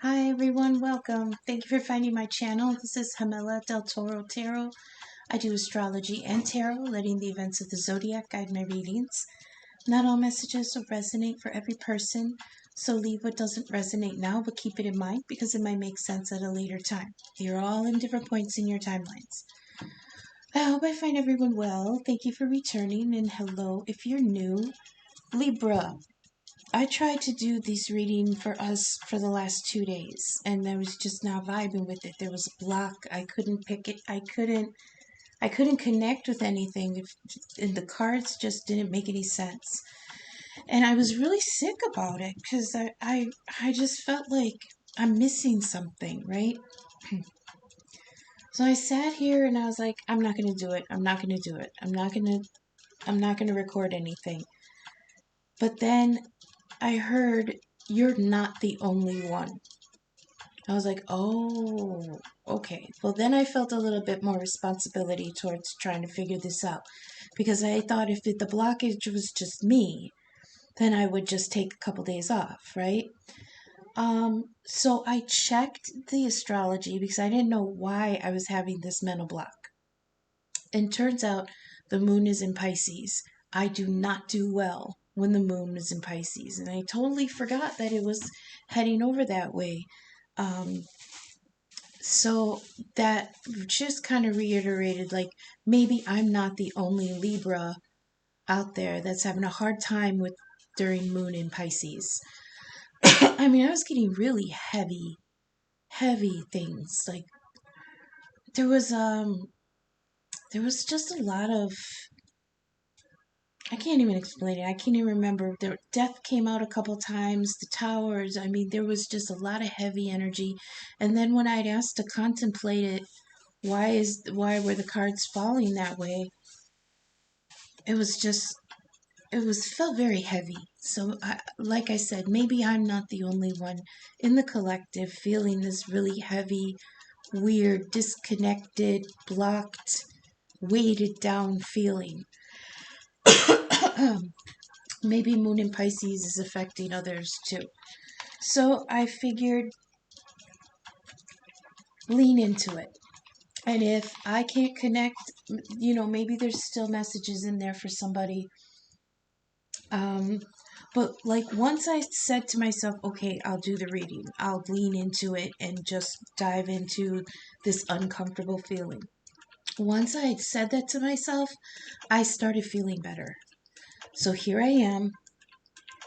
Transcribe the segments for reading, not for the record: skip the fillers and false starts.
Hi everyone, welcome. Thank you for finding my channel. This is Hamela del Toro Tarot. I do astrology and tarot, letting the events of the zodiac guide my readings. Not all messages will resonate for every person, so leave what doesn't resonate now, but keep it in mind because it might make sense at a later time. You're all in different points in your timelines. I hope I find everyone well. Thank you for returning, and hello if you're new. Libra. I tried to do this reading for us for the last 2 days, and I was just not vibing with it. There was a block. I couldn't pick it. I couldn't connect with anything. And the cards just didn't make any sense. And I was really sick about it because I just felt like I'm missing something, right? So I sat here and I was like, I'm not gonna do it. I'm not gonna do it. I'm not gonna record anything. But then I heard you're not the only one. I was like, oh, okay. Well, then I felt a little bit more responsibility towards trying to figure this out because I thought if the blockage was just me, then I would just take a couple days off, right? So I checked the astrology because I didn't know why I was having this mental block. And turns out the moon is in Pisces. I do not do well when the moon is in Pisces, and I totally forgot that it was heading over that way. Um, so that just kind of reiterated like maybe I'm not the only Libra out there that's having a hard time with during moon in Pisces. I mean, I was getting really heavy things. Like there was there was just a lot of, I can't even explain it. I can't even remember. The death came out a couple times, the towers. I mean, there was just a lot of heavy energy. And then when I'd asked to contemplate it, why were the cards falling that way? It was just it was felt very heavy. So like I said, maybe I'm not the only one in the collective feeling this really heavy, weird, disconnected, blocked, weighted down feeling. Maybe Moon in Pisces is affecting others too. So I figured lean into it. And if I can't connect, maybe there's still messages in there for somebody. Um, but like once I said to myself, okay, I'll do the reading, I'll lean into it and just dive into this uncomfortable feeling. Once I had said that to myself, I started feeling better. So here I am.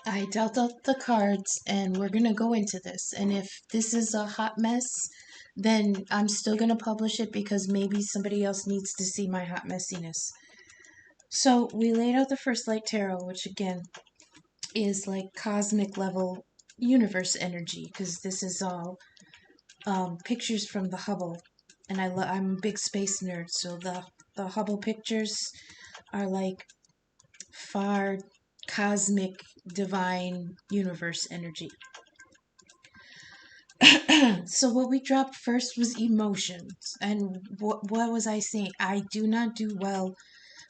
I dealt out the cards and we're going to go into this. And if this is a hot mess, then I'm still going to publish it because maybe somebody else needs to see my hot messiness. So we laid out the first light tarot, which again is like cosmic level universe energy because this is all pictures from the Hubble. And I'm a big space nerd, so the Hubble pictures are like far cosmic divine universe energy. So what we dropped first was emotions. And what was I saying? I do not do well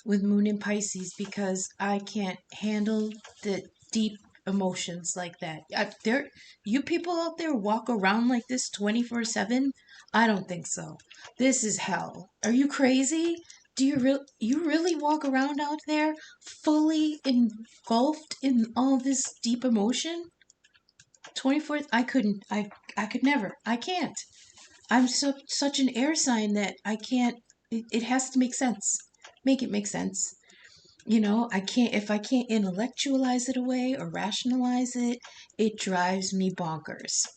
with Moon in Pisces because I can't handle the deep emotions like that. You people out there walk around like this 24/7? I don't think so. This is hell. Are you crazy? Do you really walk around out there fully engulfed in all this deep emotion? 24, I couldn't. I could never. I can't. I'm such an air sign that I can't. It has to make sense. Make it make sense. I can't, if I can't intellectualize it away or rationalize it, it drives me bonkers.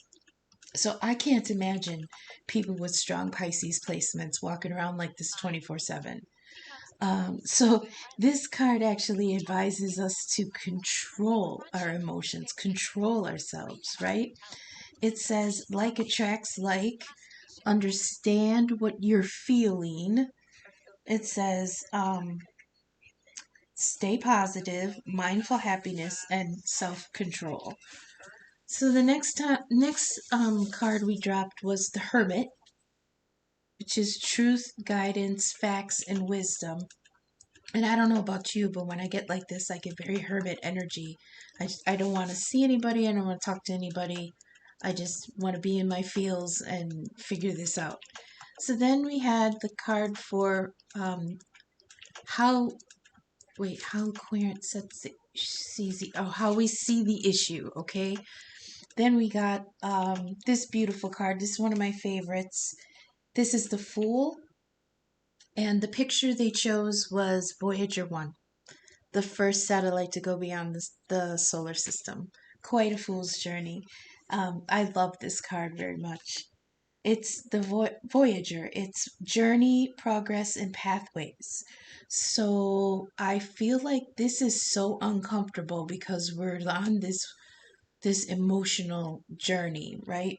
So I can't imagine people with strong Pisces placements walking around like this 24/7. So this card actually advises us to control our emotions, control ourselves, right? It says, like attracts like, understand what you're feeling. It says, stay positive, mindful happiness, and self-control. So the next card we dropped was the Hermit, which is truth, guidance, facts, and wisdom. And I don't know about you, but when I get like this, I get very hermit energy. I don't want to see anybody. I don't want to talk to anybody. I just want to be in my feels and figure this out. So then we had the card for how how coherent sets sees the, oh, how we see the issue. Okay. Then we got this beautiful card. This is one of my favorites. This is the Fool, and the picture they chose was Voyager 1, the first satellite to go beyond the solar system. Quite a fool's journey. I love this card very much. It's the Voyager. It's journey, progress, and pathways. So I feel like this is so uncomfortable because we're on this emotional journey, right?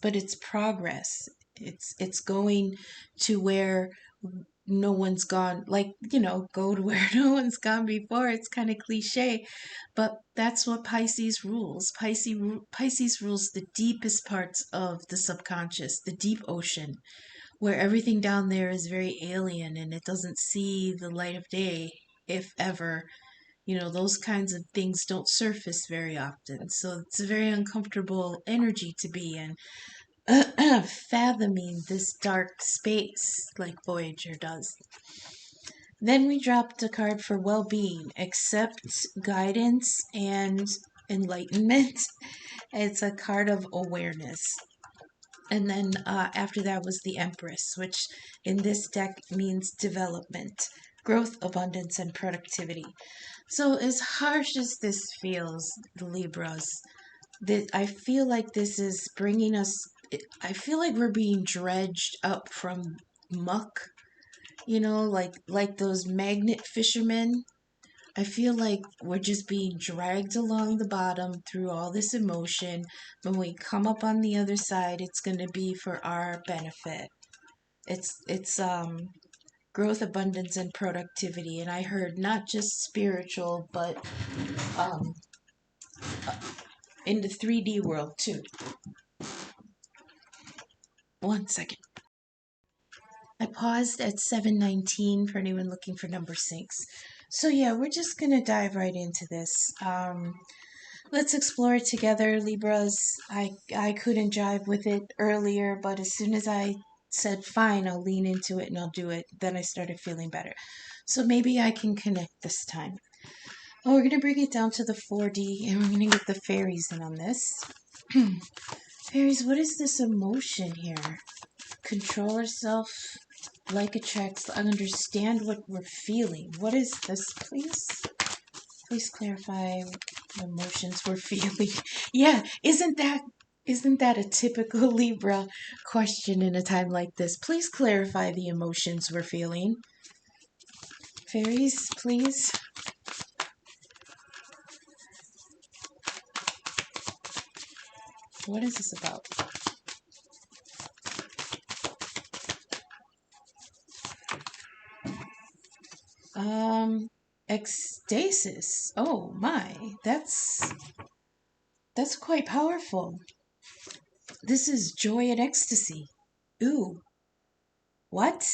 But it's progress. It's going to where no one's gone, like, go to where no one's gone before. It's kind of cliche, but that's what Pisces rules. Pisces rules the deepest parts of the subconscious, the deep ocean, where everything down there is very alien and it doesn't see the light of day, if ever. Those kinds of things don't surface very often. So it's a very uncomfortable energy to be in. Fathoming this dark space like Voyager does. Then we dropped a card for well being, accept guidance and enlightenment. It's a card of awareness. And then after that was the Empress, which in this deck means development, growth, abundance, and productivity. So, as harsh as this feels, the Libras, that I feel like this is bringing us, I feel like we're being dredged up from muck, like those magnet fishermen. I feel like we're just being dragged along the bottom through all this emotion. When we come up on the other side, it's going to be for our benefit. It's growth, abundance, and productivity. And I heard not just spiritual, but um, in the 3D world too. One second. I paused at 719 for anyone looking for number 6. So yeah, we're just going to dive right into this. Let's explore it together, Libras. I couldn't jive with it earlier, but as soon as I said, fine, I'll lean into it and I'll do it, then I started feeling better. So maybe I can connect this time. Oh, we're going to bring it down to the 4D, and we're going to get the fairies in on this. Fairies, what is this emotion here? Control ourselves, like attracts, understand what we're feeling. What is this, please? Please clarify the emotions we're feeling. Yeah, isn't that a typical Libra question in a time like this? Please clarify the emotions we're feeling. Fairies, please. What is this about? Ecstasis. Oh my, that's quite powerful. This is joy and ecstasy. Ooh, what?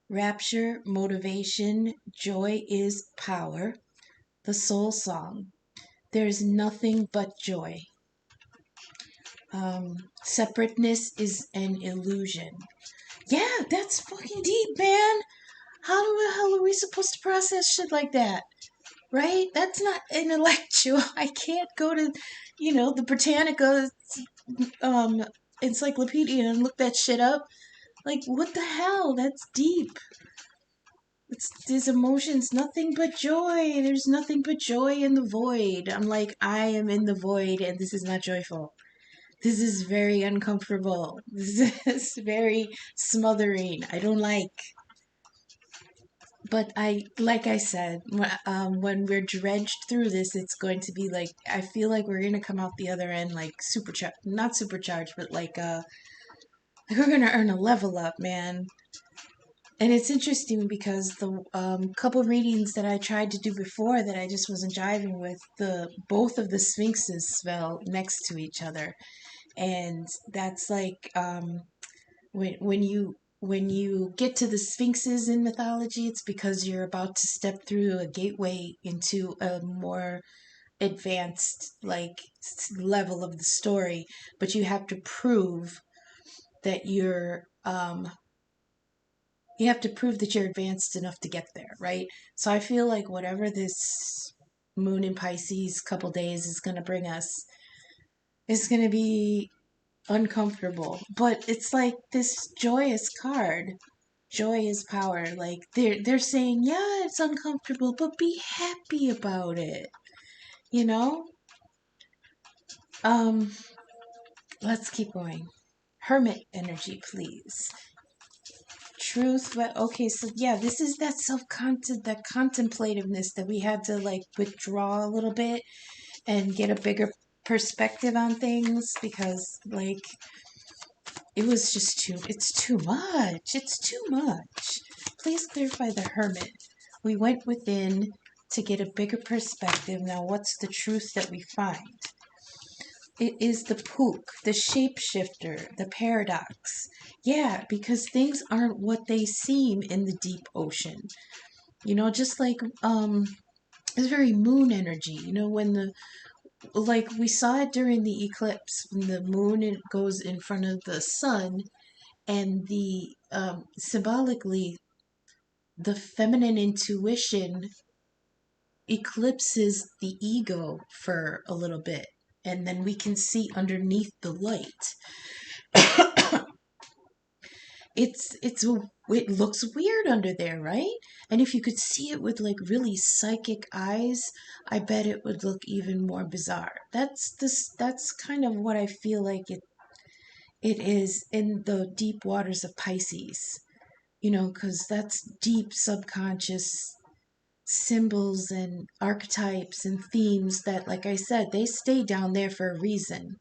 Rapture, motivation, joy is power. The soul song. There's nothing but joy. Separateness is an illusion. Yeah, that's fucking deep, man. How the hell are we supposed to process shit like that? Right? That's not intellectual. I can't go to, the Britannica encyclopedia and look that shit up. Like, what the hell? That's deep. It's these emotions, nothing but joy. There's nothing but joy in the void. I'm like, I am in the void and this is not joyful. This is very uncomfortable. This is very smothering. I don't like. But like I said, when we're dredged through this, it's going to be like, I feel like we're going to come out the other end like supercharged, not supercharged, but like we're going to earn a level up, man. And it's interesting because the couple readings that I tried to do before that I just wasn't jiving with, both of the sphinxes fell next to each other. And that's like when you get to the sphinxes in mythology, it's because you're about to step through a gateway into a more advanced level of the story, but you have to prove that you have to prove that you're advanced enough to get there, right? So I feel like whatever this moon in Pisces couple days is going to bring us is going to be uncomfortable. But it's like this joyous card. Joy is power. Like they're saying, yeah, it's uncomfortable, but be happy about it. You know? Um, let's keep going. Hermit energy, please. Truth, but okay, so yeah, this is that that contemplativeness that we had to like withdraw a little bit and get a bigger perspective on things, because like it was just it's too much. It's too much. Please clarify the Hermit. We went within to get a bigger perspective. Now what's the truth that we find? It is the Pook, the shapeshifter, the paradox. Yeah, because things aren't what they seem in the deep ocean. You know, just like it's very moon energy. You know, when the like we saw it during the eclipse, when the moon goes in front of the sun, and the symbolically the feminine intuition eclipses the ego for a little bit, and then we can see underneath the light. It looks weird under there, right? And if you could see it with like really psychic eyes, I bet it would look even more bizarre. That's kind of what I feel like it is in the deep waters of Pisces. You know, because that's deep subconscious symbols and archetypes and themes that, like I said, they stay down there for a reason.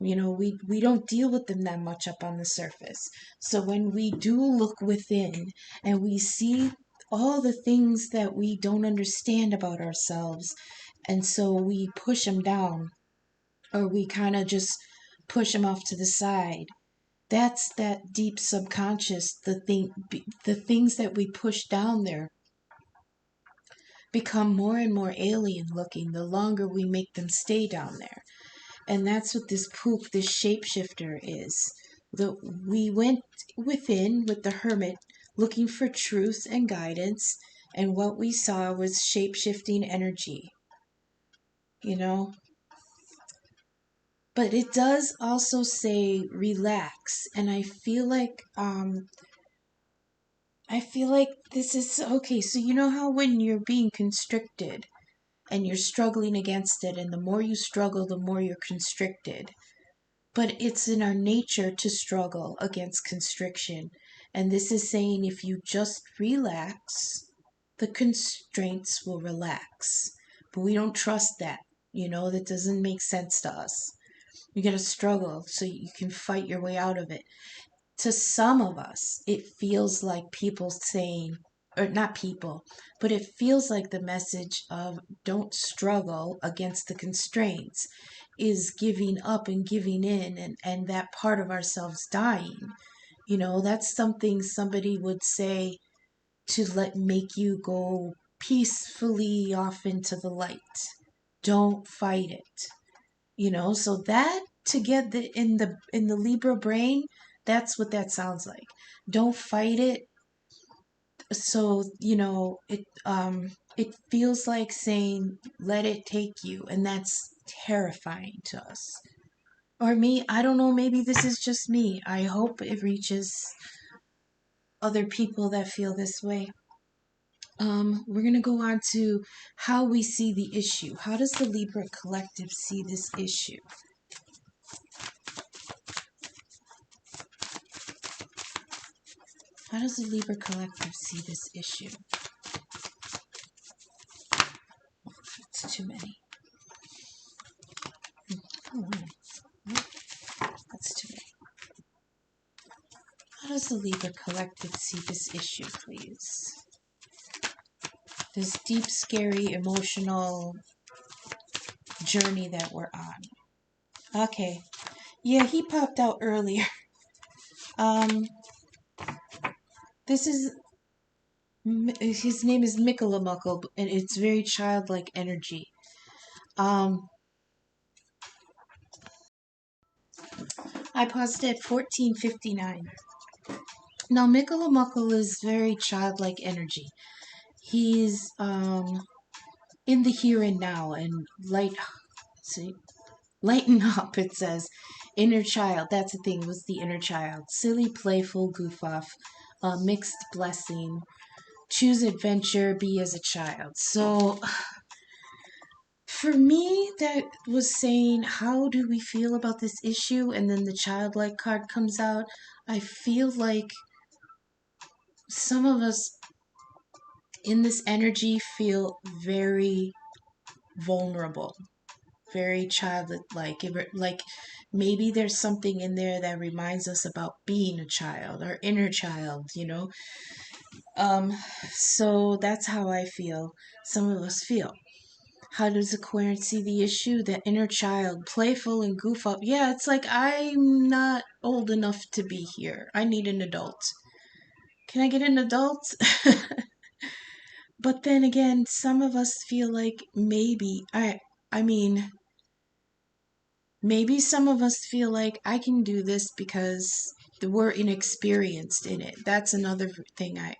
You know, we don't deal with them that much up on the surface. So when we do look within and we see all the things that we don't understand about ourselves, and so we push them down, or we kind of just push them off to the side. That's that deep subconscious, the things that we push down there become more and more alien looking the longer we make them stay down there. And that's what this Pook, this shapeshifter is. We went within with the Hermit looking for truth and guidance, and what we saw was shapeshifting energy, you know? But it does also say relax, and I feel like this is okay. So you know how when you're being constricted and you're struggling against it, and the more you struggle, the more you're constricted. But it's in our nature to struggle against constriction. And this is saying if you just relax, the constraints will relax. But we don't trust that. You know, that doesn't make sense to us. You gotta struggle so you can fight your way out of it. To some of us, it feels like people saying, or not people, but it feels like the message of don't struggle against the constraints is giving up and giving in, and that part of ourselves dying. You know, that's something somebody would say to make you go peacefully off into the light. Don't fight it. You know, so that to get in the Libra brain, that's what that sounds like. Don't fight it. So you know it feels like saying let it take you, and that's terrifying to us. Or me, I don't know, maybe this is just me. I hope it reaches other people that feel this way. We're gonna go on to how we see the issue. How does the Libra collective see this issue? How does the Libra collective see this issue? It's too many. Oh, that's too many. How does the Libra collective see this issue, please? This deep, scary, emotional journey that we're on. Okay. Yeah, he popped out earlier. This is his name is Mikalamuckle, and it's very childlike energy. Um, I paused at 14:59. Now, Mikalamuckle is very childlike energy. He's in the here and now and see, lighten up, it says. Inner child, that's the thing, was the inner child. Silly, playful, goof off, mixed blessing. Choose adventure, be as a child. So, for me, that was saying, how do we feel about this issue? And then the childlike card comes out. I feel like some of us in this energy feel very vulnerable, very childlike. Like maybe there's something in there that reminds us about being a child, our inner child, you know? Um, so that's how I feel. Some of us feel. How does Aquarian see the issue? The inner child, playful and goof up. Yeah, it's like I'm not old enough to be here. I need an adult. Can I get an adult? But then again, some of us feel like I mean, maybe some of us feel like I can do this because we're inexperienced in it. That's another thing I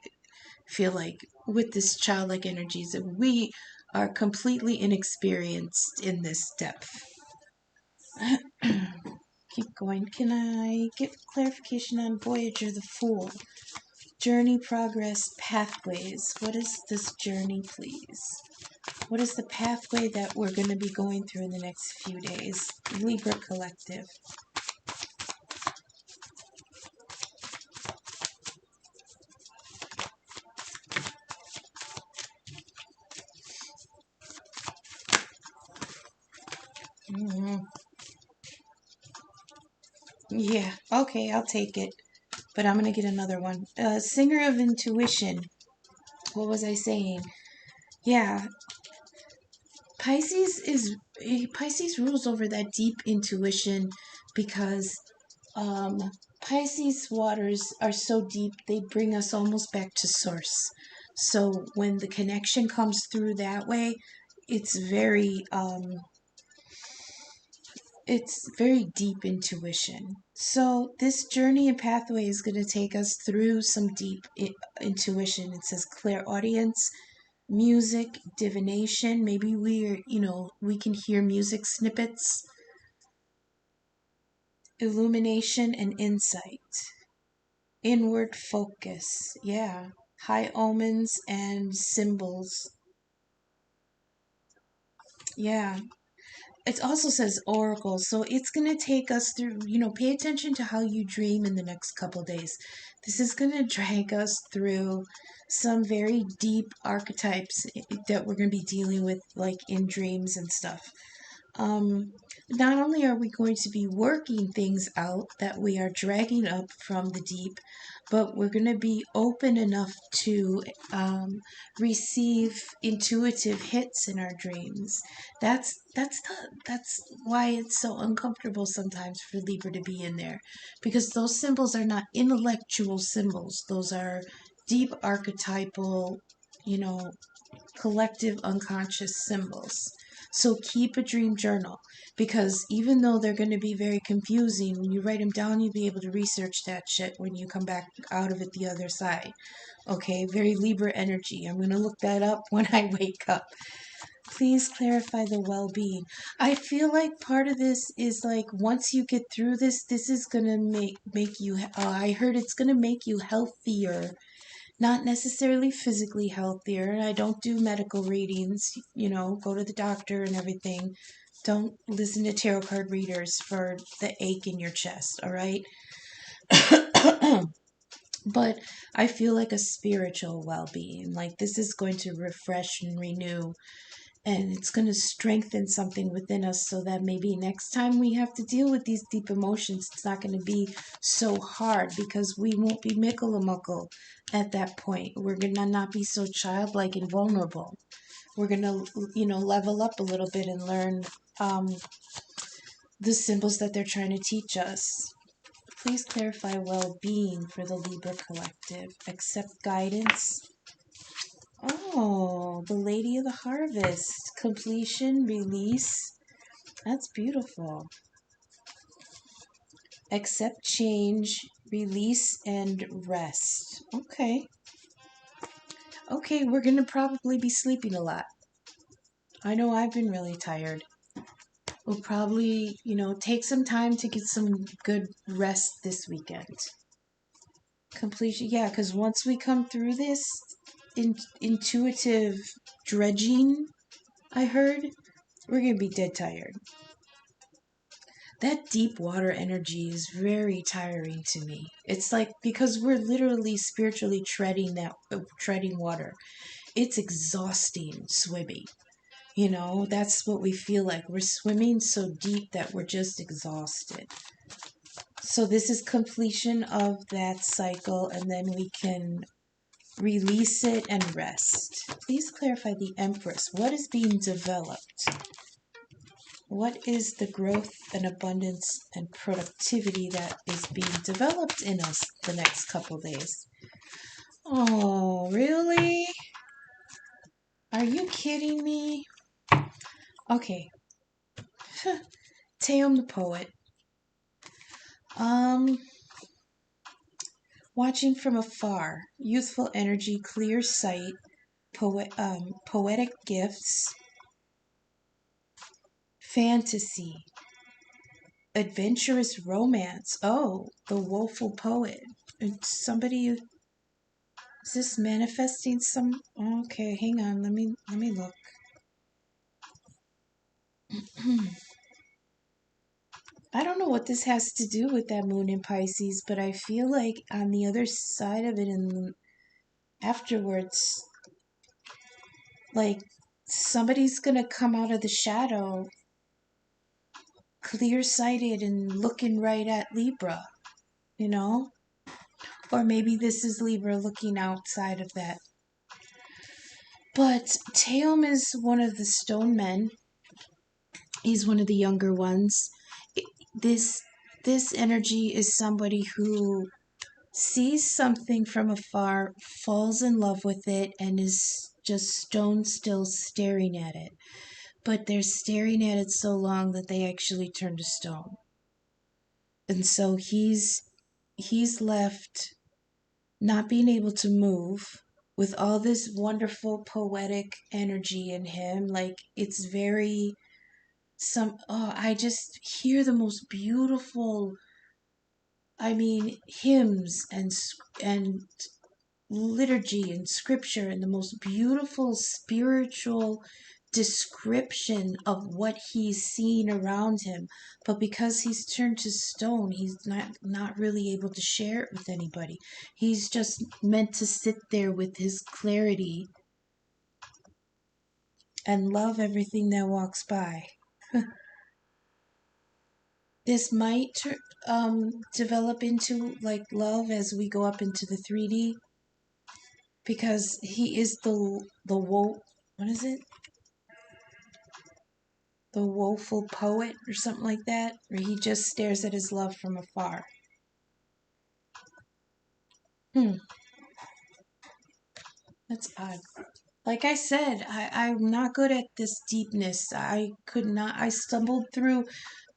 feel like with this childlike energies that we are completely inexperienced in this depth. Keep going. Can I get clarification on Voyager the Fool? Journey, progress, pathways. What is this journey, please? What is the pathway that we're going to be going through in the next few days? Libra Collective. Mm-hmm. Yeah, okay, I'll take it. But I'm going to get another one. Singer of Intuition. What was I saying? Yeah, Pisces rules over that deep intuition because um, Pisces waters are so deep they bring us almost back to source. So when the connection comes through that way, it's very deep intuition. So this journey and pathway is going to take us through some deep intuition. It says clairaudience, music, divination. Maybe we can hear music snippets, illumination, and insight. Inward focus. Yeah. High omens and symbols. Yeah. It also says oracle, so it's going to take us through, pay attention to how you dream in the next couple days. This is going to drag us through some very deep archetypes that we're going to be dealing with, like in dreams and stuff. Um, Not only are we going to be working things out that we are dragging up from the deep, but we're going to be open enough to receive intuitive hits in our dreams. That's why it's so uncomfortable sometimes for Libra to be in there, because those symbols are not intellectual symbols. Those are deep archetypal, you know, collective unconscious symbols. So keep a dream journal, because even though they're going to be very confusing, when you write them down, you'll be able to research that shit when you come back out of it the other side. Okay, very Libra energy. I'm going to look that up when I wake up. Please clarify the well-being. I feel like part of this is like once you get through this, this is going to make you I heard it's going to make you healthier, not necessarily physically healthier. I don't do medical readings, go to the doctor and everything. Don't listen to tarot card readers for the ache in your chest, all right? But I feel like a spiritual well being. Like this is going to refresh and renew, and it's going to strengthen something within us so that maybe next time we have to deal with these deep emotions, it's not going to be so hard because we won't be mickle-a-muckle at that point. We're going to not be so childlike and vulnerable. We're going to, level up a little bit and learn the symbols that they're trying to teach us. Please clarify well-being for the Libra collective. Accept guidance. Oh, the Lady of the Harvest. Completion, release. That's beautiful. Accept change, release, and rest. Okay. Okay, we're gonna probably be sleeping a lot. I know I've been really tired. We'll probably, take some time to get some good rest this weekend. Completion, yeah, because once we come through this intuitive dredging, I heard, we're gonna be dead tired. That deep water energy is very tiring to me. It's like because we're literally spiritually treading water. It's exhausting swimming. That's what we feel like. We're swimming so deep that we're just exhausted. So this is completion of that cycle, and then we can release it and rest. Please clarify the Empress. What is being developed? What is the growth and abundance and productivity that is being developed in us the next couple days? Oh, really? Are you kidding me? Okay. Teom the poet. Watching from afar, youthful energy, clear sight, poetic gifts, fantasy, adventurous romance. Oh, the woeful poet. Somebody, is this manifesting some? Okay, hang on. Let me look. I don't know what this has to do with that moon in Pisces, but I feel like on the other side of it and afterwards, like somebody's gonna come out of the shadow clear-sighted and looking right at Libra, you know? Or maybe this is Libra looking outside of that. But Teom is one of the stone men. He's one of the younger ones. This energy is somebody who sees something from afar, falls in love with it, and is just stone still staring at it. But they're staring at it so long that they actually turn to stone. And so he's left not being able to move with all this wonderful poetic energy in him. Like it's very I just hear the most beautiful, hymns and liturgy and scripture and the most beautiful spiritual description of what he's seeing around him. But because he's turned to stone, he's not really able to share it with anybody. He's just meant to sit there with his clarity and love everything that walks by. This might develop into like love as we go up into the 3D, because he is what is it? The woeful poet or something like that, where he just stares at his love from afar. That's odd. Like I said, I'm not good at this deepness. I stumbled through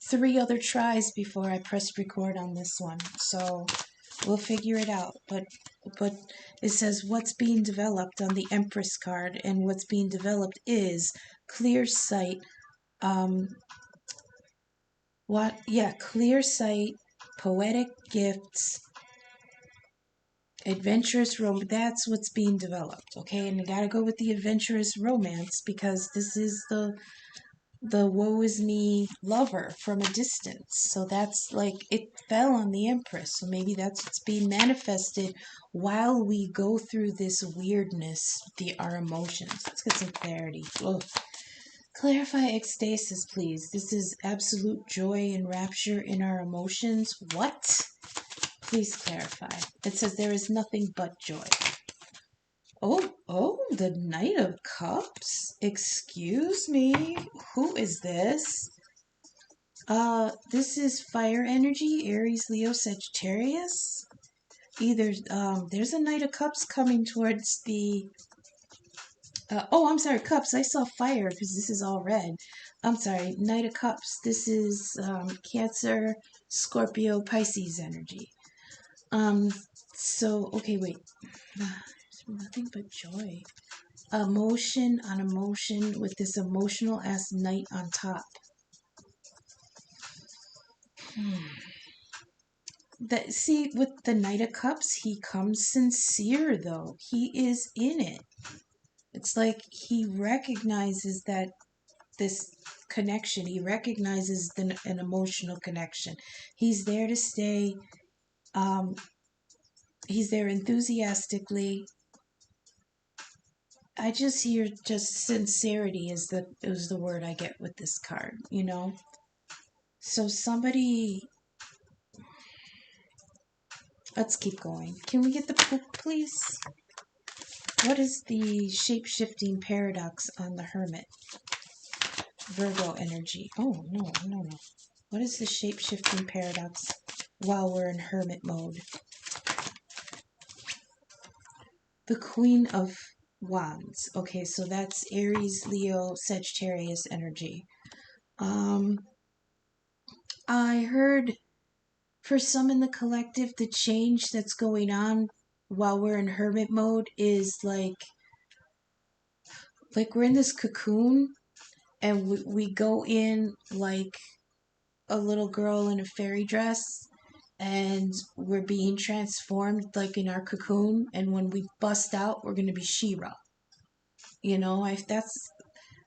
3 other tries before I pressed record on this one. So we'll figure it out. But it says what's being developed on the Empress card, and what's being developed is clear sight, clear sight, poetic gifts, adventurous romance. That's what's being developed, okay? And you gotta go with the adventurous romance, because this is the woe is me lover from a distance. So that's like, it fell on the Empress. So maybe that's what's being manifested while we go through this weirdness, our emotions. Let's get some clarity. Ugh. Clarify ecstasis, please. This is absolute joy and rapture in our emotions. What? Please clarify. It says there is nothing but joy. Oh, the Knight of Cups? Excuse me. Who is this? This is fire energy, Aries, Leo, Sagittarius. Either, there's a Knight of Cups coming towards the Oh, I'm sorry, Cups. I saw fire because this is all red. I'm sorry, Knight of Cups. This is Cancer, Scorpio, Pisces energy. Um, so, okay, wait. Nothing but joy. Emotion on emotion with this emotional ass knight on top. That, see, with the Knight of Cups, he comes sincere though. He is in it. It's like he recognizes that this connection. He recognizes an emotional connection. He's there to stay. Um, he's there enthusiastically. I just hear just sincerity is the word I get with this card, you know? So somebody, let's keep going. Can we get the book, please? What is the shape-shifting paradox on the Hermit? Virgo energy. Oh, no, no, no. What is the shape-shifting paradox while we're in Hermit mode? The Queen of Wands. Okay, so that's Aries, Leo, Sagittarius energy. I heard for some in the collective, the change that's going on while we're in hermit mode is like we're in this cocoon and we go in like a little girl in a fairy dress and we're being transformed like in our cocoon, and when we bust out we're going to be Ciro. You know, that's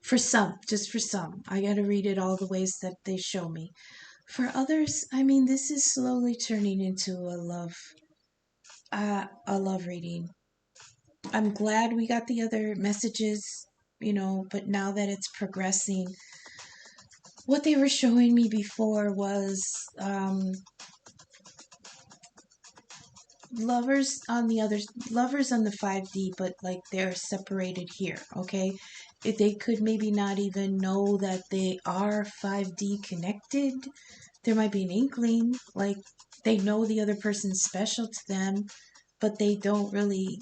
for some, just for some. I got to read it all the ways that they show me. For others, I mean, this is slowly turning into a love reading. I'm glad we got the other messages, you know, but now that it's progressing, what they were showing me before was lovers on the 5D, but like they're separated here, okay? If they could maybe not even know that they are 5D connected. There might be an inkling, like they know the other person's special to them, but they don't really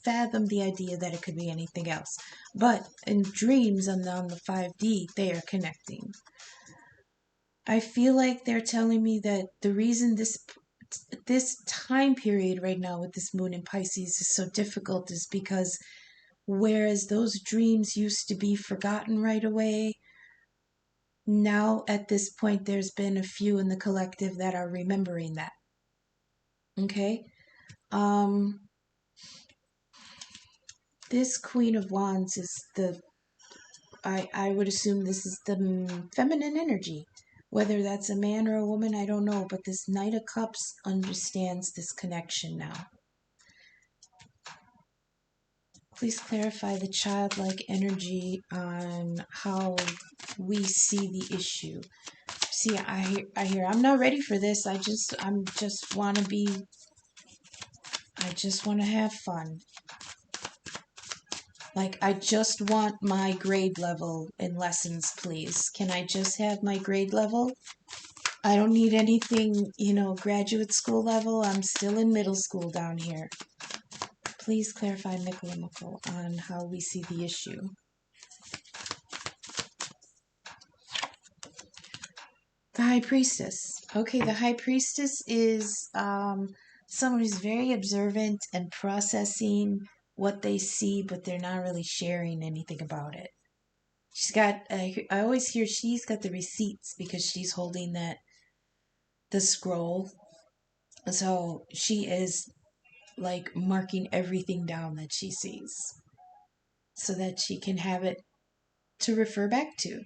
fathom the idea that it could be anything else. But in dreams on the 5D, they are connecting. I feel like they're telling me that the reason this time period right now with this moon in Pisces is so difficult is because whereas those dreams used to be forgotten right away, now at this point there's been a few in the collective that are remembering that. Okay? This Queen of Wands is I would assume this is the feminine energy. Whether that's a man or a woman, I don't know. But this Knight of Cups understands this connection now. Please clarify the childlike energy on how we see the issue. See, I hear I'm not ready for this. I just want to have fun. Like, I just want my grade level in lessons, please. Can I just have my grade level? I don't need anything, you know, graduate school level. I'm still in middle school down here. Please clarify, Mikkel, on how we see the issue. The High Priestess. Okay, the High Priestess is someone who's very observant and processing what they see, but they're not really sharing anything about it. She's got, I always hear she's got the receipts because she's holding the scroll. So she is like marking everything down that she sees so that she can have it to refer back to.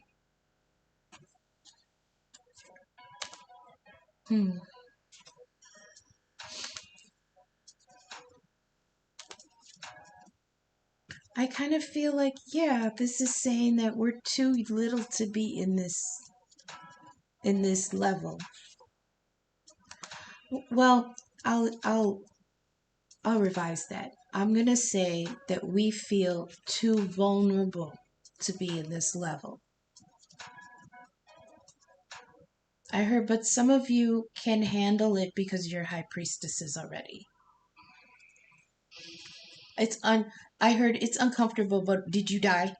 I kind of feel like, yeah, this is saying that we're too little to be in this level. Well, I'll revise that. I'm going to say that we feel too vulnerable to be in this level. I heard, but some of you can handle it because you're high priestesses already. I heard it's uncomfortable, but did you die?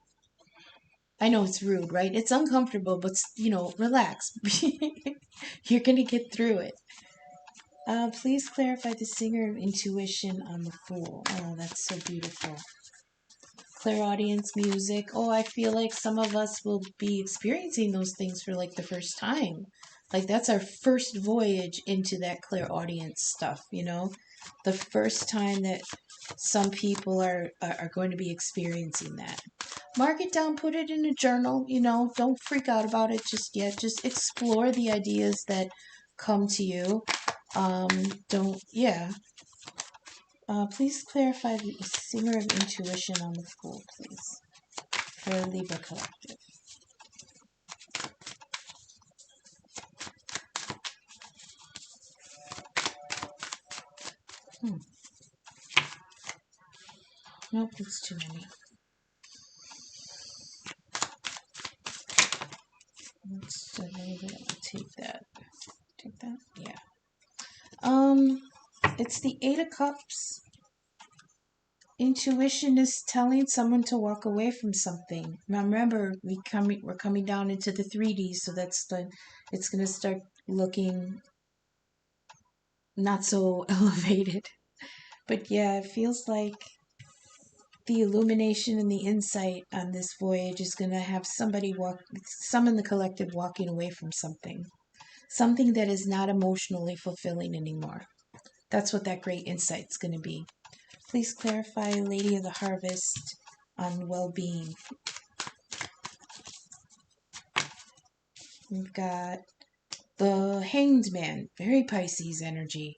I know it's rude, right? It's uncomfortable, but relax. You're gonna get through it. Please clarify the singer of intuition on the Fool. Oh, that's so beautiful. Clairaudience music. Oh, I feel like some of us will be experiencing those things for like the first time. Like that's our first voyage into that clairaudience stuff, The first time that some people are going to be experiencing that. Mark it down, put it in a journal, don't freak out about it just yet. Just explore the ideas that come to you. Don't, yeah. Please clarify the singer of intuition on the Fool, please, for Libra Collective. Nope, it's too many. Let's take that. Take that? Yeah. It's the Eight of Cups. Intuition is telling someone to walk away from something. Now remember, we're coming down into the 3D, so it's gonna start looking not so elevated. But yeah, it feels like the illumination and the insight on this voyage is gonna have some in the collective walking away from something that is not emotionally fulfilling anymore. That's what that great insight's gonna be. Please clarify Lady of the Harvest on well-being. We've got the Hanged Man, very Pisces energy.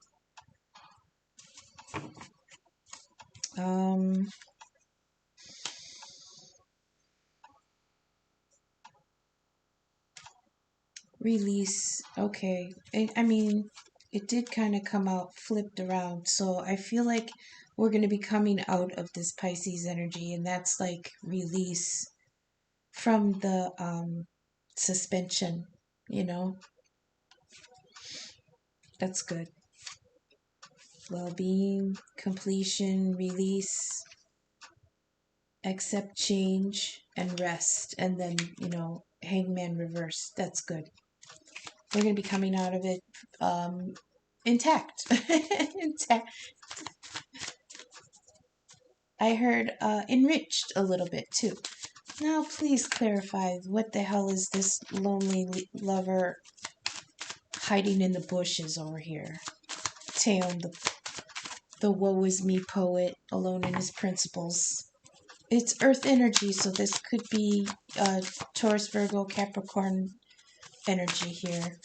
Release. Okay. I mean, it did kind of come out flipped around. So I feel like we're going to be coming out of this Pisces energy, and that's like release from the suspension, you know? That's good. Well-being, completion, release, accept change, and rest. And then, hangman reverse. That's good. We're going to be coming out of it intact. Intact. I heard enriched a little bit too. Now, please clarify what the hell is this lonely lover hiding in the bushes over here? Taeon, the woe is me poet, alone in his principles. It's earth energy, so this could be Taurus, Virgo, Capricorn energy here.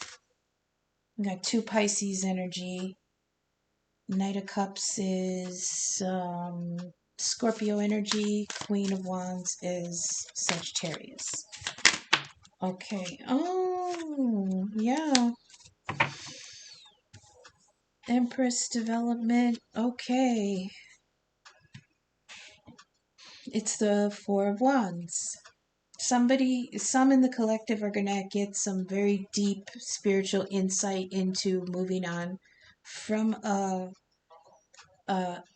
We got 2 Pisces energy. Knight of Cups is Scorpio energy. Queen of Wands is Sagittarius. Okay. Oh, yeah. Empress development. Okay. It's the Four of Wands. Some in the collective are going to get some very deep spiritual insight into moving on from a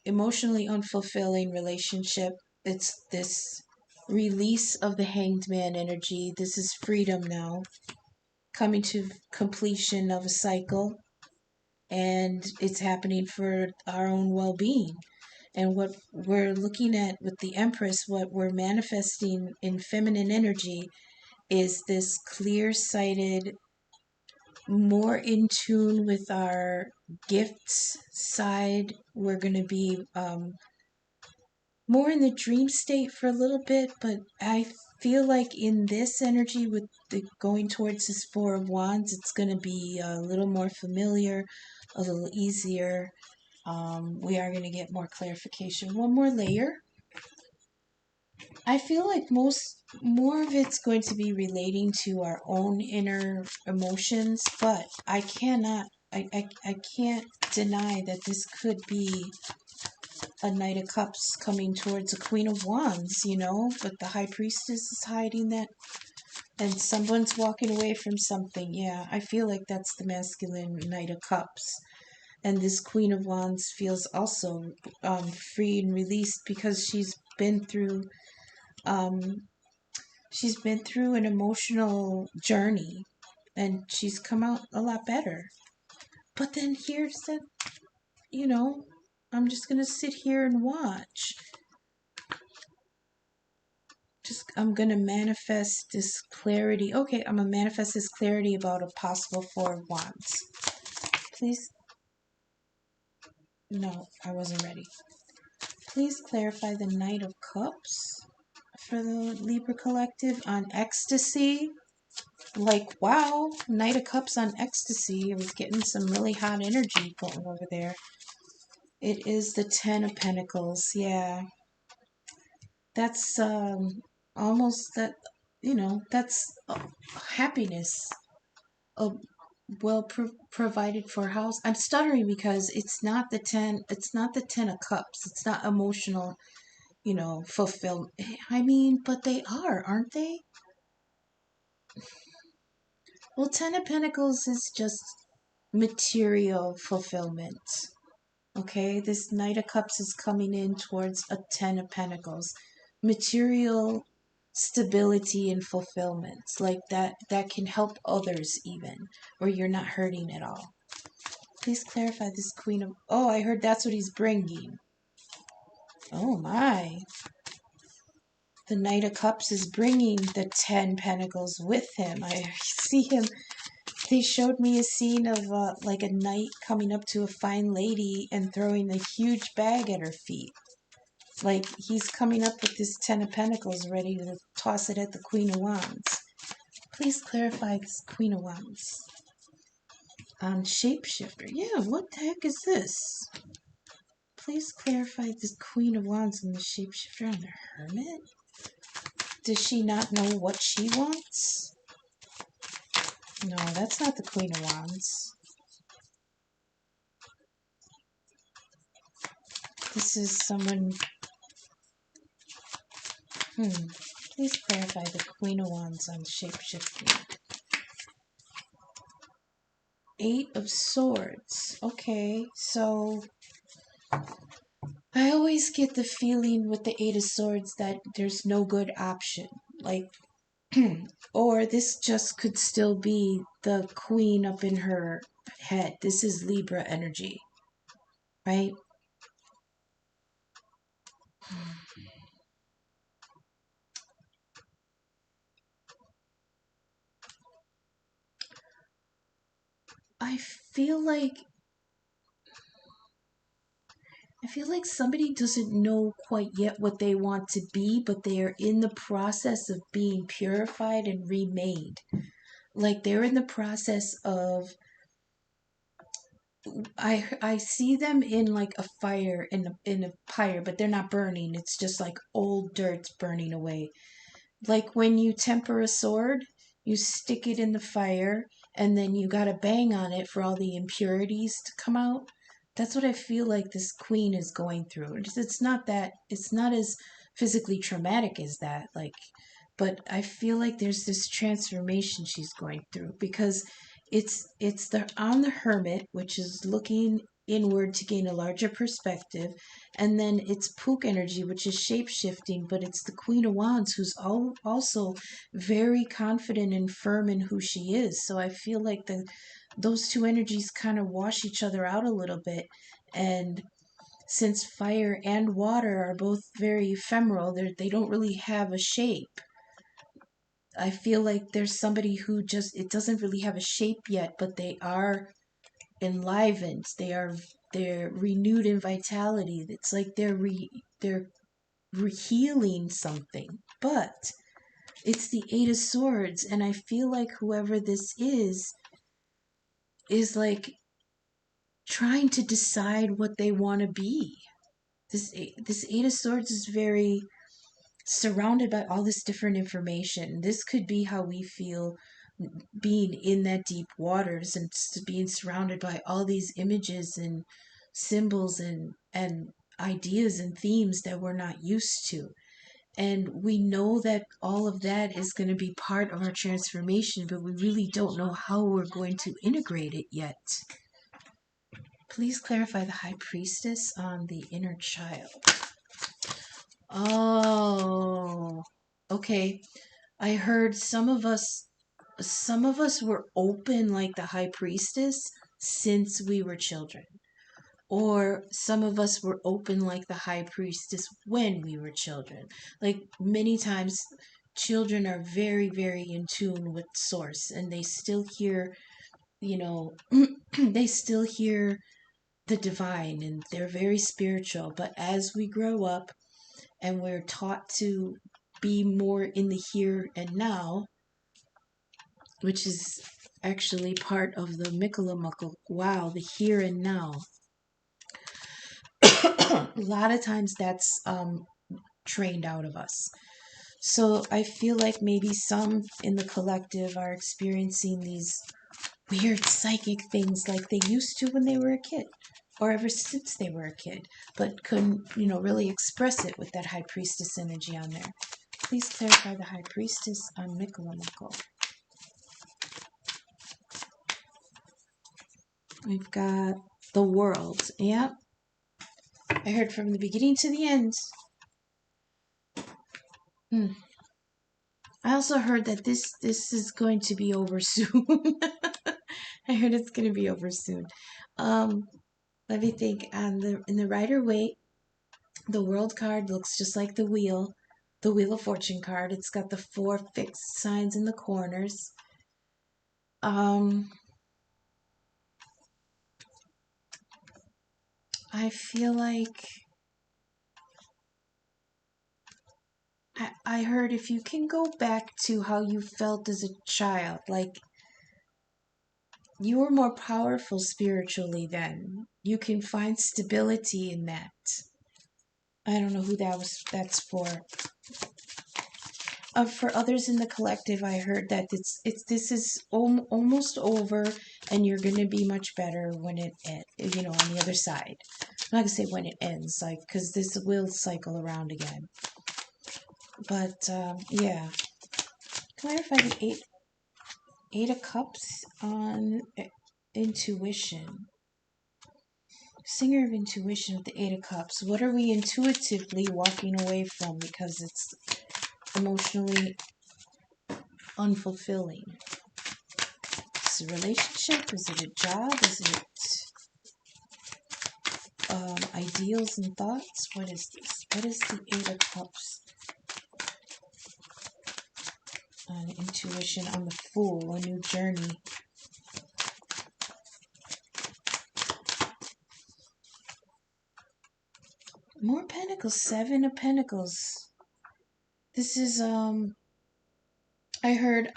emotionally unfulfilling relationship. It's this release of the Hanged Man energy. This is freedom now, coming to completion of a cycle, and it's happening for our own well-being. And what we're looking at with the Empress, what we're manifesting in feminine energy, is this clear-sighted, more in tune with our gifts side. We're going to be more in the dream state for a little bit, but I feel like in this energy with the going towards this Four of Wands, it's going to be a little more familiar, a little easier. We are going to get more clarification. One more layer. I feel like more of it's going to be relating to our own inner emotions, but I can't deny that this could be a Knight of Cups coming towards a Queen of Wands, but the High Priestess is hiding that, and someone's walking away from something. Yeah, I feel like that's the masculine Knight of Cups. And this Queen of Wands feels also free and released because um, she's been through an emotional journey, and she's come out a lot better. But then here's the, you know, I'm just gonna sit here and watch. I'm gonna manifest this clarity. Okay, I'm gonna manifest this clarity about a possible Four of Wands. Please. No, I wasn't ready. Please clarify the Knight of Cups for the Libra Collective on ecstasy. Like, wow, Knight of Cups on ecstasy. I was getting some really hot energy going over there. It is the Ten of Pentacles. Yeah. That's almost that, that's happiness. A provided for house. I'm stuttering because it's not the 10 of Cups. It's not emotional, fulfillment. I mean, but they are, aren't they? Well, Ten of Pentacles is just material fulfillment. Okay, this Knight of Cups is coming in towards a Ten of Pentacles. Material stability and fulfillment. Like that can help others even, where you're not hurting at all. Please clarify this Queen of... Oh, I heard that's what he's bringing. Oh my. The Knight of Cups is bringing the 10 Pentacles with him. I see him. They showed me a scene of like a knight coming up to a fine lady and throwing a huge bag at her feet. Like he's coming up with this 10 of Pentacles ready to toss it at the Queen of Wands. Please clarify this Queen of Wands. Shapeshifter. Yeah, what the heck is this? Please clarify this Queen of Wands and the Shapeshifter and the Hermit. Does she not know what she wants? No, that's not the Queen of Wands. This is someone... Please clarify the Queen of Wands on shapeshifting. Eight of Swords. Okay, so I always get the feeling with the Eight of Swords that there's no good option. Like, or this just could still be the queen up in her head. This is Libra energy, right? I feel like somebody doesn't know quite yet what they want to be, but they are in the process of being purified and remade. Like they're in the process of... I see them in like a fire, in a pyre, but they're not burning. It's just like old dirt burning away. Like when you temper a sword, you stick it in the fire and then you gotta bang on it for all the impurities to come out. That's what I feel like this queen is going through. It's not as physically traumatic as that, like, but I feel like there's this transformation she's going through because it's the on the Hermit, which is looking inward to gain a larger perspective, and then it's Pook energy, which is shape shifting, but it's the Queen of Wands who's also very confident and firm in who she is. So I feel like those two energies kind of wash each other out a little bit, and since fire and water are both very ephemeral, they don't really have a shape. I feel like there's somebody who just, it doesn't really have a shape yet, but they are enlivened. They're renewed in vitality. It's like they're healing something. But it's the Eight of Swords, and I feel like whoever this is like trying to decide what they want to be. This Eight of Swords is very surrounded by all this different information. This could be how we feel being in that deep waters and being surrounded by all these images and symbols and ideas and themes that we're not used to. And we know that all of that is going to be part of our transformation, but we really don't know how we're going to integrate it yet. Please clarify the High Priestess on the inner child. Oh, okay. I heard some of us were open like the High Priestess since we were children. Or some of us were open like the High Priestess when we were children. Like many times, children are very, very in tune with Source, and they still hear, they still hear the divine, and they're very spiritual. But as we grow up and we're taught to be more in the here and now, which is actually part of the Mikulamukul, wow, the here and now. A lot of times that's trained out of us. So I feel like maybe some in the collective are experiencing these weird psychic things like they used to when they were a kid, or ever since they were a kid, but couldn't, really express it with that High Priestess energy on there. Please clarify the High Priestess on Mikulamukul. We've got the World. Yep. I heard from the beginning to the end. I also heard that this is going to be over soon. I heard it's going to be over soon. Let me think. In the Rider-Waite, the World card looks just like the Wheel of Fortune card. It's got the 4 fixed signs in the corners. I feel like I heard if you can go back to how you felt as a child, like you were more powerful spiritually then. You can find stability in that. I don't know who that's for. For others in the collective, I heard that this is almost over, and you're gonna be much better when it ends. On the other side. I'm not gonna say when it ends, like because this will cycle around again. But yeah, clarify the Eight of Cups on intuition. Singer of Intuition with the Eight of Cups. What are we intuitively walking away from because it's emotionally unfulfilling? Is it a relationship? Is it a job? Is it ideals and thoughts? What is this? What is the Eight of Cups on intuition on the Fool? A new journey. More Pentacles. 7 of Pentacles. This is I heard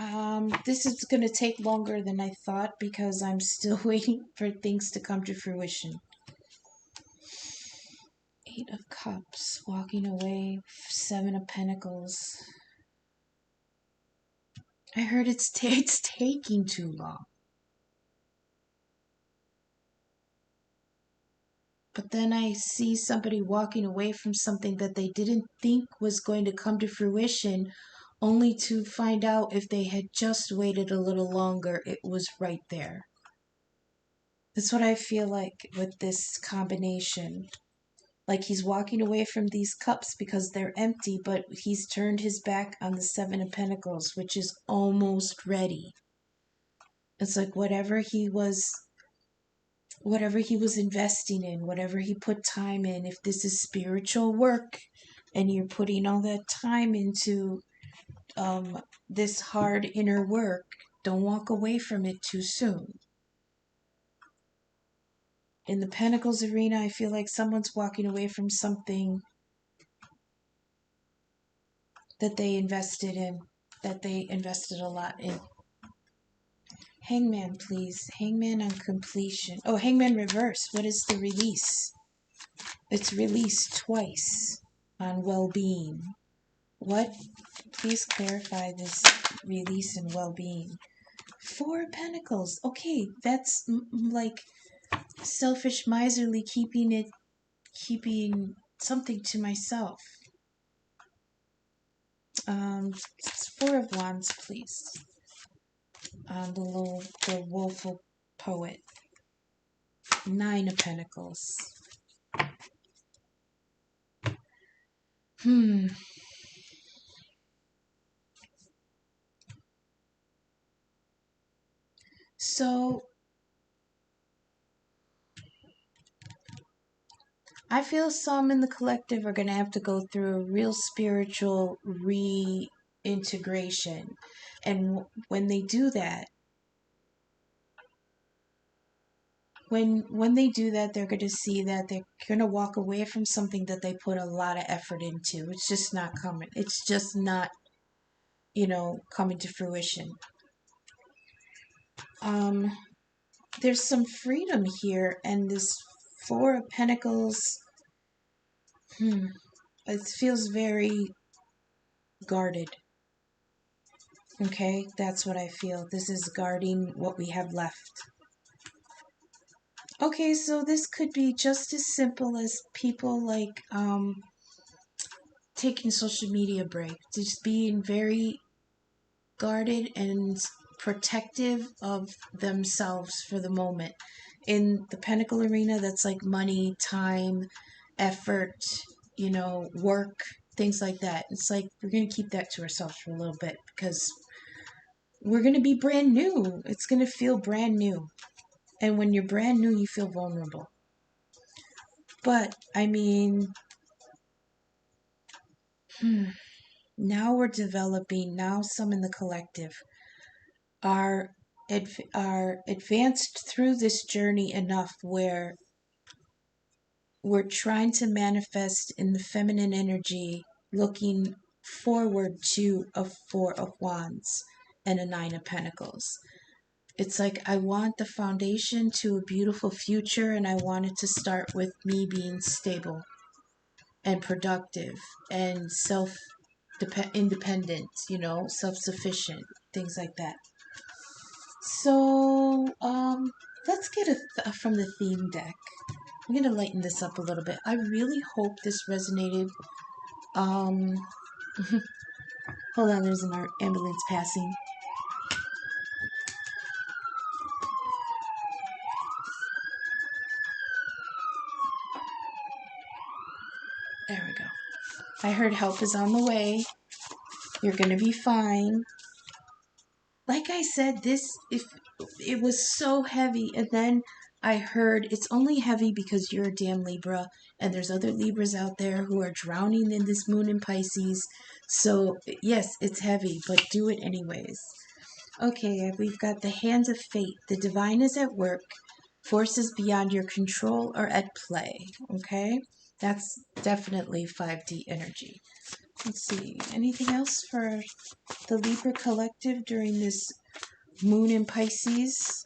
this is going to take longer than I thought because I'm still waiting for things to come to fruition. 8 of Cups, walking away, 7 of Pentacles. I heard it's taking too long. But then I see somebody walking away from something that they didn't think was going to come to fruition, only to find out if they had just waited a little longer, it was right there. That's what I feel like with this combination. Like he's walking away from these cups because they're empty, but he's turned his back on the 7 of Pentacles, which is almost ready. It's like whatever he was investing in, whatever he put time in, if this is spiritual work and you're putting all that time into this hard inner work, don't walk away from it too soon. In the Pentacles arena, I feel like someone's walking away from something that they invested in, that they invested a lot in. Hangman, please. Hangman on completion. Oh, Hangman reverse. What is the release? It's released twice on well-being. What? Please clarify this release and well-being. 4 of Pentacles. Okay, that's like selfish, miserly, keeping something to myself. 4 of Wands, please. The woeful poet. Nine of Pentacles. So I feel some in the collective are going to have to go through a real spiritual reintegration. And when they do that, when they do that, they're going to see that they're going to walk away from something that they put a lot of effort into. It's just not coming. It's just not, coming to fruition. There's some freedom here, and this Four of Pentacles, it feels very guarded. Okay, that's what I feel. This is guarding what we have left. Okay, so this could be just as simple as people like taking social media break, just being very guarded and protective of themselves for the moment. In the Pentacle arena, that's like money, time, effort, work, things like that. It's like we're going to keep that to ourselves for a little bit because we're going to be brand new. It's going to feel brand new. And when you're brand new, you feel vulnerable. But, I mean, now we're developing, now some in the collective are advanced through this journey enough where we're trying to manifest in the feminine energy, looking forward to a Four of Wands and a Nine of Pentacles. It's like I want the foundation to a beautiful future, and I want it to start with me being stable and productive and independent, self-sufficient, things like that. So, let's get from the theme deck. I'm going to lighten this up a little bit. I really hope this resonated. Hold on, there's an ambulance passing. There we go. I heard help is on the way. You're going to be fine. Like I said, if it was so heavy, and then I heard it's only heavy because you're a damn Libra, and there's other Libras out there who are drowning in this moon in Pisces. So, yes, it's heavy, but do it anyways. Okay, we've got the Hand of Fate. The divine is at work. Forces beyond your control are at play. Okay? That's definitely 5D energy. Let's see. Anything else for the Libra collective during this moon in Pisces?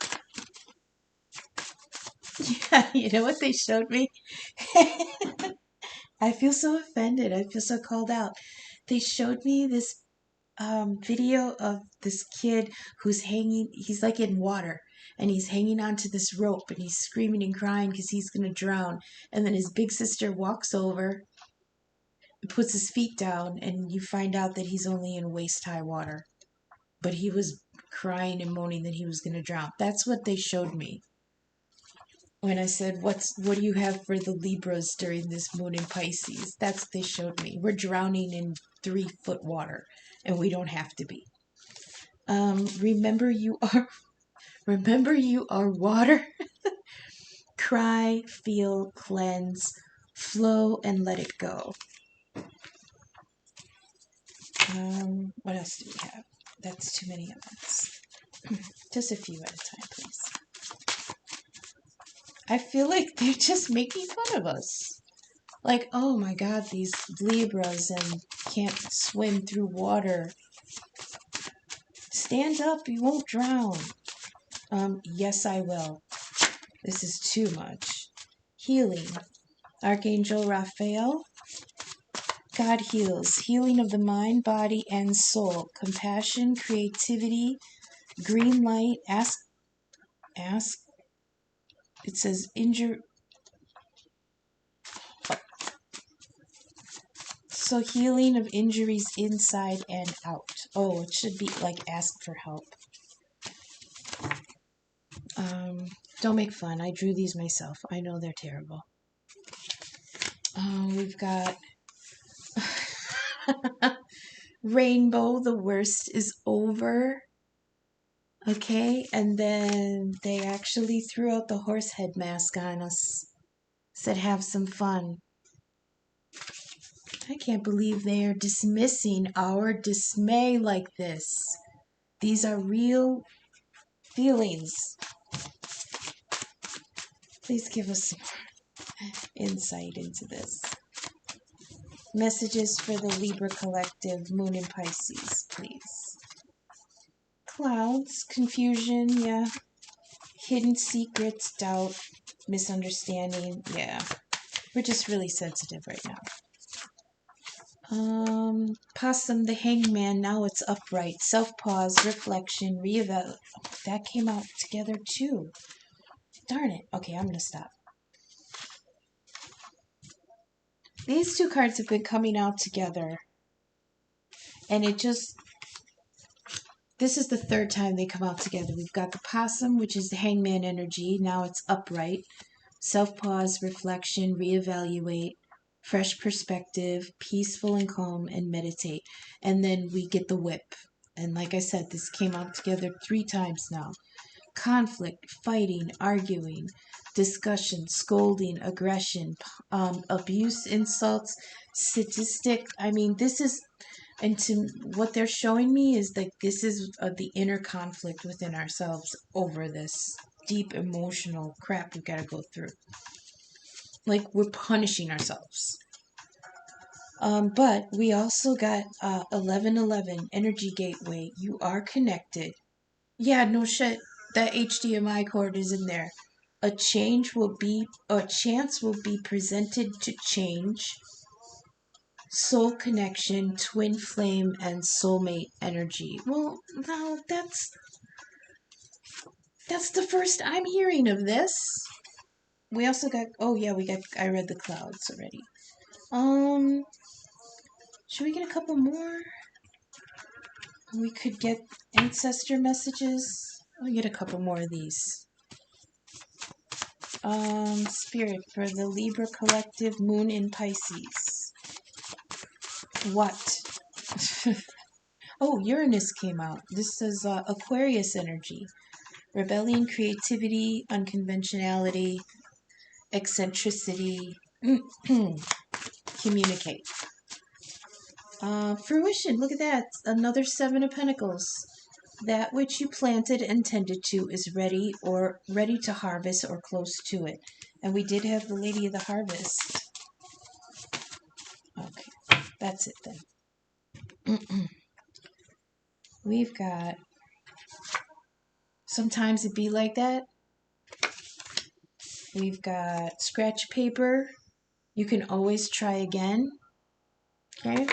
Yeah, you know what they showed me? I feel so offended. I feel so called out. They showed me this video of this kid who's hanging, he's like in water, and he's hanging onto this rope, and he's screaming and crying because he's going to drown. And then his big sister walks over, puts his feet down, and you find out that he's only in waist-high water. But he was crying and moaning that he was going to drown. That's what they showed me when I said, what do you have for the Libras during this moon in Pisces? That's what they showed me. We're drowning in 3-foot water, and we don't have to be. Remember you are water. Cry, feel, cleanse, flow, and let it go. What else do we have? That's too many of us. Just a few at a time, please. I feel like they're just making fun of us. Like, oh my God, these Libras and can't swim through water. Stand up, you won't drown. Yes, I will. This is too much. Healing. Archangel Raphael. God heals. Healing of the mind, body, and soul. Compassion, creativity, green light. Ask. It says injure. So healing of injuries inside and out. It should be like ask for help. Don't make fun. I drew these myself. I know they're terrible. We've got Rainbow, the worst is over. Okay, and then they actually threw out the horse head mask on us. Said have some fun. I can't believe they are dismissing our dismay like this. These are real feelings. Please give us some insight into this. Messages for the Libra collective, Moon and Pisces, please. Clouds, confusion, yeah. Hidden secrets, doubt, misunderstanding, yeah. We're just really sensitive right now. Possum, the hangman, now it's upright. Self-pause, reflection, reevaluate. That came out together too. Darn it. Okay, I'm going to stop. These two cards have been coming out together. And this is the third time they come out together. We've got the possum, which is the hangman energy. Now it's upright. Self-pause, reflection, reevaluate, fresh perspective, peaceful and calm, and meditate. And then we get the whip. And like I said, this came out together 3 times now. Conflict, fighting, arguing, discussion, scolding, aggression, abuse, insults, sadistic. I mean, this is, and to what they're showing me is that this is the inner conflict within ourselves over this deep emotional crap we've got to go through. Like we're punishing ourselves. But we also got 1111 energy gateway. You are connected. Yeah, no shit. That HDMI cord is in there. A chance will be presented to change. Soul connection, twin flame, and soulmate energy. Well, no, that's the first I'm hearing of this. We also got, I read the clouds already. Should we get a couple more? We could get ancestor messages. We'll get a couple more of these. Spirit for the Libra collective, Moon in Pisces. What? Oh, Uranus came out. This is Aquarius energy. Rebellion, creativity, unconventionality, eccentricity, communicate. Fruition, look at that. Another 7 of Pentacles. That which you planted and tended to is ready to harvest or close to it. And we did have the Lady of the Harvest. Okay, that's it then. We've got, sometimes it be like that. We've got scratch paper. You can always try again. Okay.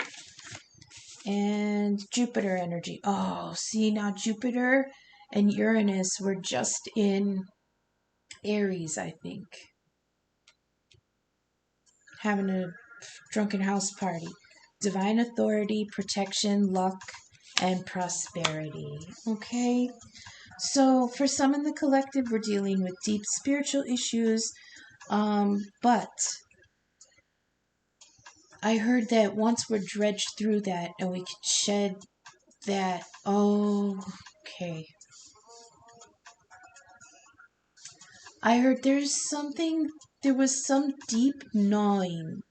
And Jupiter energy. Oh, see now Jupiter and Uranus were just in Aries, I think. Having a drunken house party. Divine authority, protection, luck, and prosperity. Okay. So for some in the collective, we're dealing with deep spiritual issues. But I heard that once we're dredged through that and we could shed that, okay. I heard there was some deep gnawing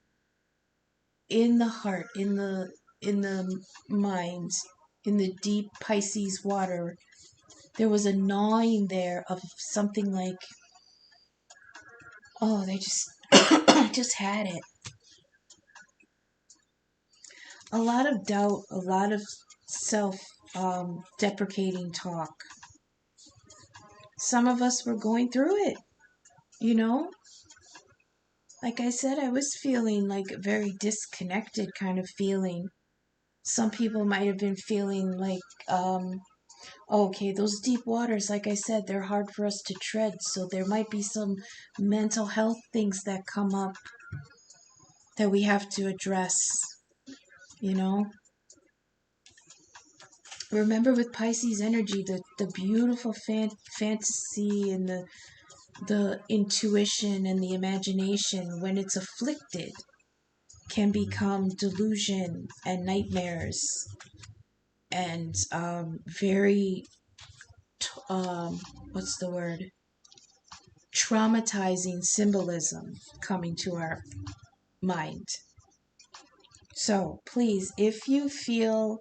in the heart, in the mind, in the deep Pisces water. There was a gnawing there of something like, they just had it. A lot of doubt, a lot of self-deprecating talk. Some of us were going through it, you know? Like I said, I was feeling like a very disconnected kind of feeling. Some people might have been feeling like, okay, those deep waters, like I said, they're hard for us to tread. So there might be some mental health things that come up that we have to address, you know? Remember with Pisces energy, the beautiful fantasy and the intuition and the imagination, when it's afflicted, can become delusion and nightmares and very, what's the word? Traumatizing symbolism coming to our mind. So please, if you feel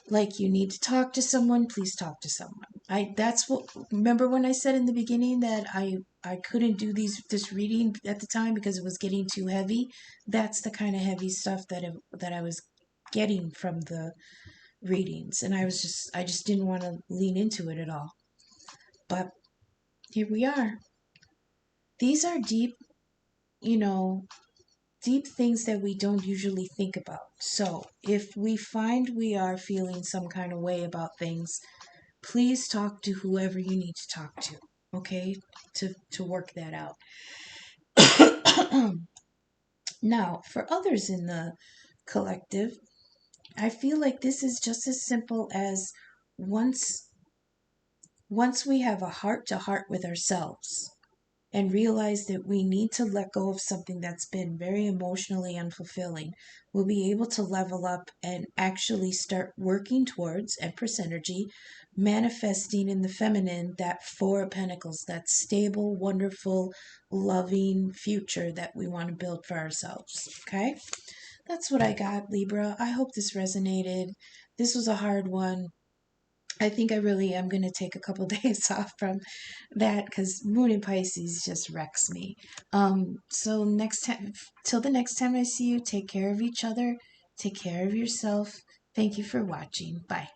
like you need to talk to someone, please talk to someone. That's what, remember when I said in the beginning that I couldn't do this reading at the time because it was getting too heavy. That's the kind of heavy stuff that I was getting from the readings, and I just didn't want to lean into it at all. But here we are. These are deep, you know, deep things that we don't usually think about. So if we find we are feeling some kind of way about things, please talk to whoever you need to talk to, okay? To work that out. Now, for others in the collective, I feel like this is just as simple as once we have a heart to heart with ourselves and realize that we need to let go of something that's been very emotionally unfulfilling, we'll be able to level up and actually start working towards Empress energy, manifesting in the feminine that Four of Pentacles, that stable, wonderful, loving future that we want to build for ourselves. Okay? That's what I got, Libra. I hope this resonated. This was a hard one. I think I really am going to take a couple days off from that because Moon in Pisces just wrecks me. So next time, till the next time I see you, take care of each other, take care of yourself. Thank you for watching. Bye.